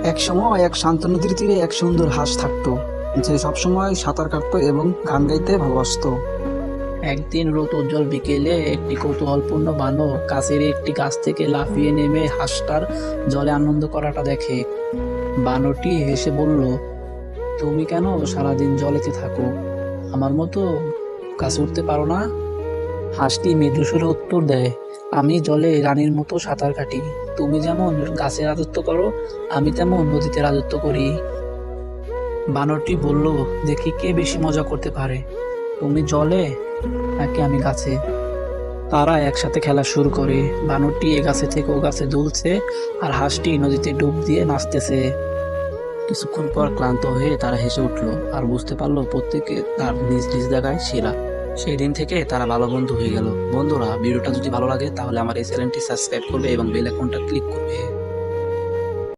এক সময় এক শান্ত নদীর তীরে এক সুন্দর হাঁস থাকতো, যে সবসময় সাঁতার কাটতো এবং গান গাইতে ভালোবাসতো। একদিন রোদ উজ্জ্বল বিকেলে একটি কৌতূহলপূর্ণ বানর কাছের একটি গাছ থেকে লাফিয়ে নেমে হাঁসটার জলে আনন্দ করাটা দেখে। বানরটি হেসে বলল, তুমি কেন সারাদিন জলেতে থাকো? আমার মতো গাছে উঠতে পারো না? হাঁসটি মৃদু সুরে উত্তর দেয়, আমি জলে রানীর মতো সাঁতার কাটি। তুমি যেমন গাছে রাজত্ব করো, আমি তেমন নদীতে রাজত্ব করি। বানরটি বলল, দেখি কে বেশি মজা করতে পারে, তুমি জলে নাকি আমি গাছে। তারা একসাথে খেলা শুরু করে। বানরটি এ গাছে থেকে ও গাছে দুলছে, আর হাঁসটি নদীতে ডুব দিয়ে নাচতেছে। কিছুক্ষণ পর ক্লান্ত হয়ে তারা হেসে উঠলো আর বুঝতে পারলো প্রত্যেকে তার নিজ নিজ জায়গায় সেরা। সেই দিন থেকে তারা ভালো বন্ধু হয়ে গেল। বন্ধুরা, ভিডিওটা যদি ভালো লাগে তাহলে আমার এই চ্যানেলটি সাবস্ক্রাইব করবে এবং বেল আইকনটা ক্লিক করবে।